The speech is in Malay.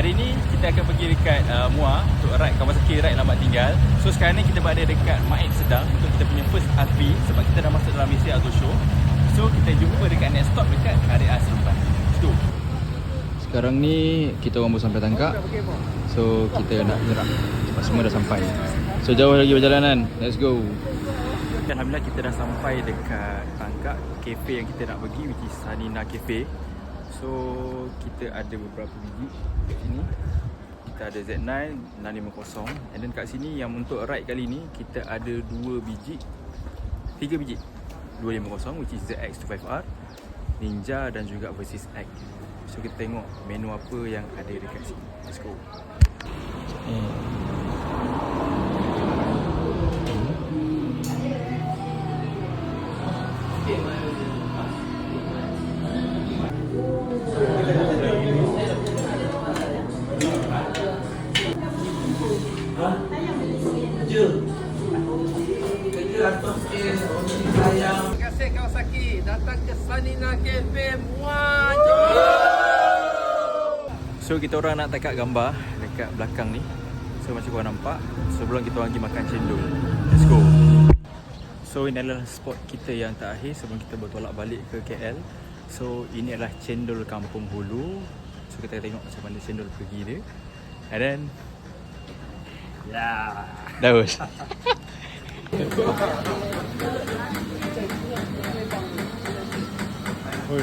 Hari ni kita akan pergi dekat Muar untuk ride Kawasaki Ride Lambat Tinggal. So sekarang ni kita berada dekat Maid Sedang untuk kita punya first RP sebab kita dah masuk dalam Malaysia Auto Show. So kita jumpa dekat next stop dekat area Seremban. Jom. Sekarang ni kita orang baru sampai Tangkak. So kita nak gerak. Semua dah sampai. So jauh lagi perjalanan. Let's go. Alhamdulillah kita dah sampai dekat Tangkak, kafe yang kita nak pergi, which is Sanina Cafe. So kita ada beberapa biji kat sini. Kita ada Z9 650, and then kat sini yang untuk ride kali ni kita ada 3 biji 250, which is ZX25R, Ninja dan juga Versys X. So kita tengok menu apa yang ada dekat sini. Let's go. Terima kasih Kawasaki datang ke Sanina Cafe Muar. So kita orang nak tangkap gambar dekat belakang ni. So macam korang nampak, sebelum kita orang pergi makan cendol. Let's go. So ini adalah spot kita yang terakhir sebelum kita bertolak balik ke KL. So ini adalah cendol Kampung Hulu. So kita tengok macam mana cendol pergi dia. And then daus. Oh,